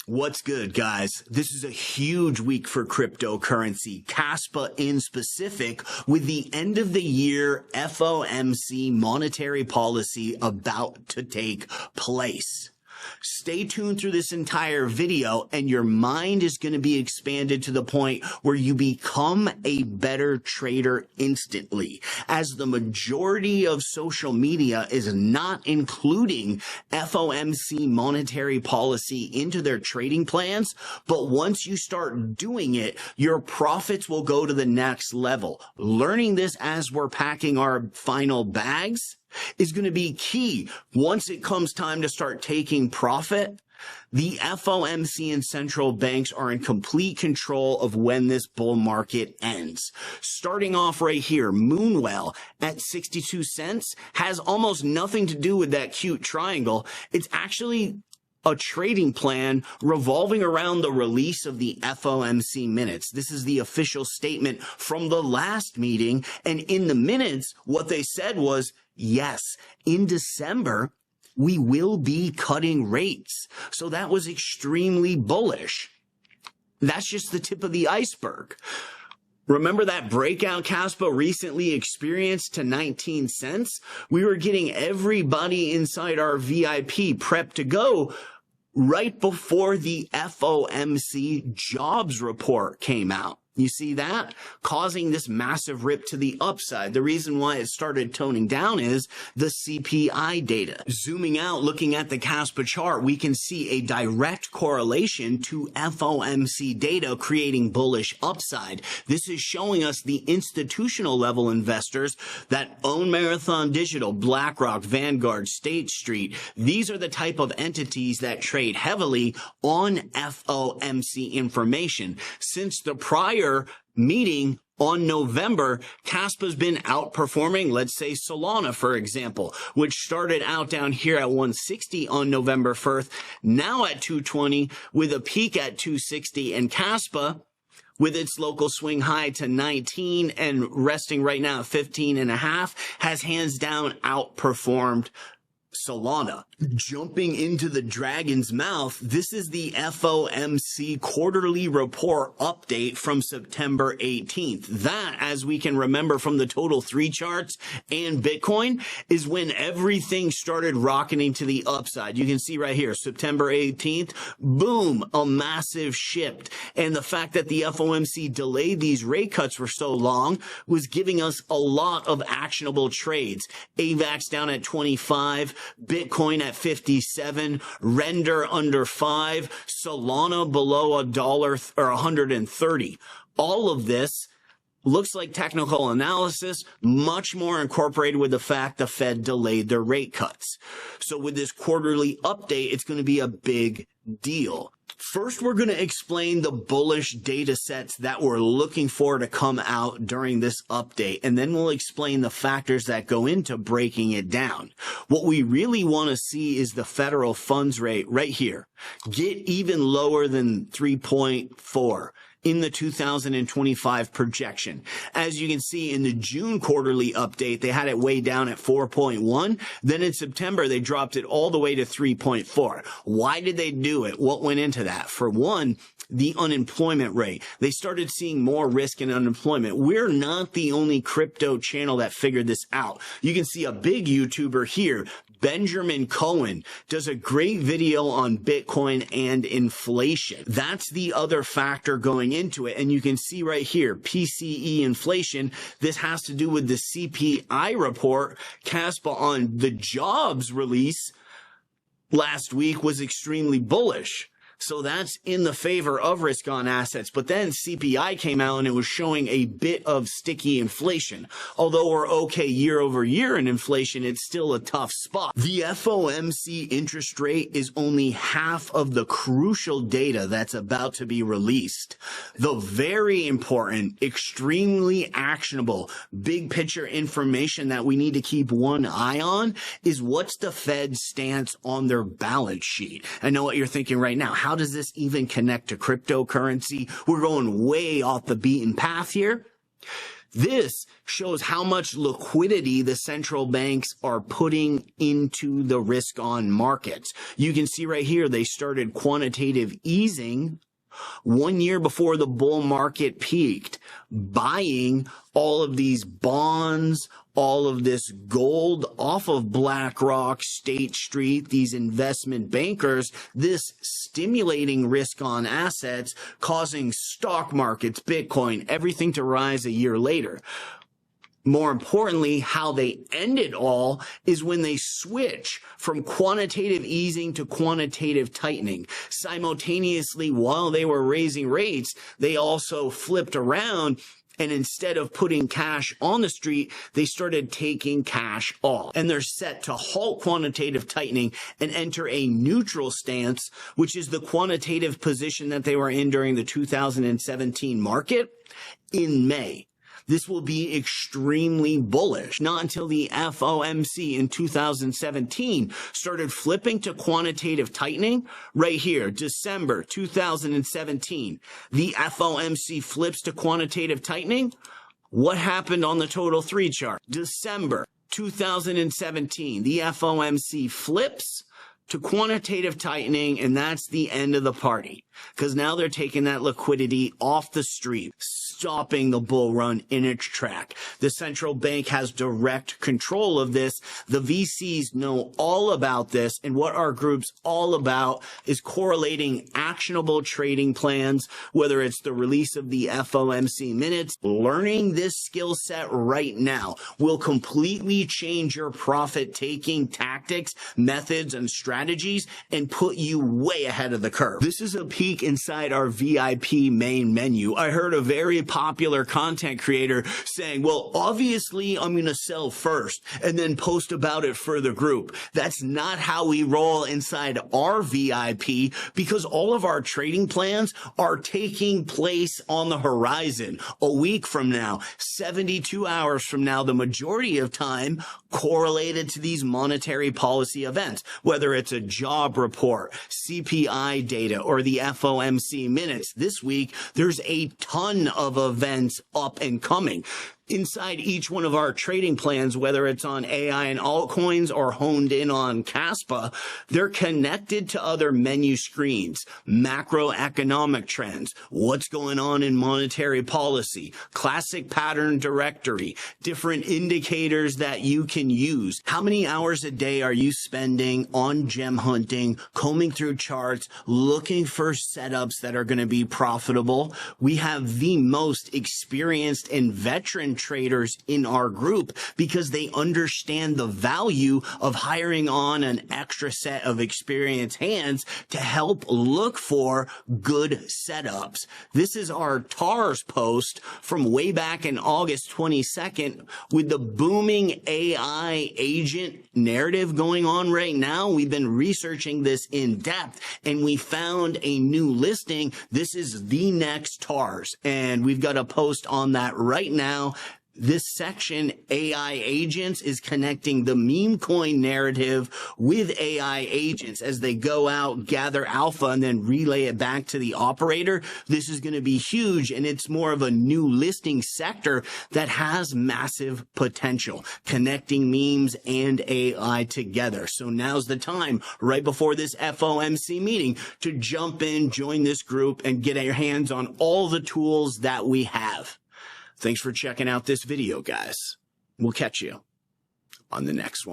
What's good, guys? This is a huge week for cryptocurrency, Kaspa in specific, with the end of the year FOMC monetary policy about to take place. Stay tuned through this entire video and your mind is going to be expanded to the point where you become a better trader instantly, as the majority of social media is not including FOMC monetary policy into their trading plans. But once you start doing it, your profits will go to the next level. Learning this as we're packing our final bags is going to be key. Once it comes time to start taking profit, the FOMC and central banks are in complete control of when this bull market ends. Starting off right here, Moonwell at 62 cents has almost nothing to do with that cute triangle. It's actually a trading plan revolving around the release of the FOMC minutes. This is the official statement from the last meeting. And in the minutes, what they said was, yes, in December, we will be cutting rates. So that was extremely bullish. That's just the tip of the iceberg. Remember that breakout Kaspa recently experienced to 19 cents? We were getting everybody inside our VIP prepped to go right before the FOMC jobs report came out. You see that? Causing this massive rip to the upside. The reason why it started toning down is the CPI data. Zooming out, looking at the Kaspa chart, we can see a direct correlation to FOMC data creating bullish upside. This is showing us the institutional level investors that own Marathon Digital, BlackRock, Vanguard, State Street. These are the type of entities that trade heavily on FOMC information. Since the prior meeting on November, Kaspa's been outperforming, let's say Solana, for example, which started out down here at 160 on November 1st, now at 220 with a peak at 260, and Kaspa, with its local swing high to 19 and resting right now at 15.5, has hands down outperformed Solana. Jumping into the dragon's mouth, this is the FOMC quarterly report update from September 18th. That, as we can remember from the total 3 charts and Bitcoin, is when everything started rocketing to the upside. You can see right here, September 18th, boom, a massive shift. And the fact that the FOMC delayed these rate cuts for so long was giving us a lot of actionable trades. AVAX down at 25, Bitcoin at 57, Render under 5, Solana below $1 or 130. All of this looks like technical analysis, much more incorporated with the fact the Fed delayed their rate cuts. So with this quarterly update, it's going to be a big deal. First, we're going to explain the bullish data sets that we're looking for to come out during this update, and then we'll explain the factors that go into breaking it down. What we really want to see is the federal funds rate right here get even lower than 3.4. in the 2025 projection. As you can see in the June quarterly update, they had it way down at 4.1. Then in September, they dropped it all the way to 3.4. Why did they do it? What went into that? For one, the unemployment rate. They started seeing more risk in unemployment. We're not the only crypto channel that figured this out. You can see a big YouTuber here, Benjamin Cohen, does a great video on Bitcoin and inflation. That's the other factor going into it. And you can see right here, PCE inflation. This has to do with the CPI report. Kaspa on the jobs release last week was extremely bullish. So that's in the favor of risk on assets. But then CPI came out and it was showing a bit of sticky inflation. Although we're okay year over year in inflation, it's still a tough spot. The FOMC interest rate is only half of the crucial data that's about to be released. The very important, extremely actionable, big picture information that we need to keep one eye on is what's the Fed's stance on their balance sheet. I know what you're thinking right now. How does this even connect to cryptocurrency? We're going way off the beaten path here. This shows how much liquidity the central banks are putting into the risk-on markets. You can see right here, they started quantitative easing 1 year before the bull market peaked, buying all of these bonds, all of this gold off of BlackRock, State Street, these investment bankers, this stimulating risk on assets, causing stock markets, Bitcoin, everything to rise a year later. More importantly, how they end it all is when they switch from quantitative easing to quantitative tightening. Simultaneously, while they were raising rates, they also flipped around, and instead of putting cash on the street, they started taking cash off. And they're set to halt quantitative tightening and enter a neutral stance, which is the quantitative position that they were in during the 2017 market in May. This will be extremely bullish. Not until the FOMC in 2017 started flipping to quantitative tightening. Right here, December 2017, the FOMC flips to quantitative tightening. What happened on the total 3 chart? December 2017, the FOMC flips to quantitative tightening, and that's the end of the party, because now they're taking that liquidity off the street, stopping the bull run in its track. The central bank has direct control of this. The VCs know all about this, and what our group's all about is correlating actionable trading plans, whether it's the release of the FOMC minutes. Learning this skill set right now will completely change your profit-taking tactics, methods, and strategies, and put you way ahead of the curve. This is a peek inside our VIP main menu. I heard a very popular content creator saying, well, obviously I'm going to sell first and then post about it for the group. That's not how we roll inside our VIP, because all of our trading plans are taking place on the horizon. A week from now, 72 hours from now, the majority of time correlated to these monetary policy events, whether it's a job report, CPI data, or the FOMC minutes. This week, there's a ton of events up and coming. Inside each one of our trading plans, whether it's on AI and altcoins or honed in on Kaspa, they're connected to other menu screens, macroeconomic trends, what's going on in monetary policy, classic pattern directory, different indicators that you can use. How many hours a day are you spending on gem hunting, combing through charts, looking for setups that are going to be profitable? We have the most experienced and veteran traders in our group because they understand the value of hiring on an extra set of experienced hands to help look for good setups. This is our TARS post from way back in August 22nd with the booming AI agent narrative going on right now. We've been researching this in depth and we found a new listing. This is the next TARS, and we've got a post on that right now. This section, AI agents, is connecting the meme coin narrative with AI agents as they go out, gather alpha, and then relay it back to the operator. This is going to be huge, and it's more of a new listing sector that has massive potential, connecting memes and AI together. So now's the time, right before this FOMC meeting, to jump in, join this group, and get our hands on all the tools that we have. Thanks for checking out this video, guys. We'll catch you on the next one.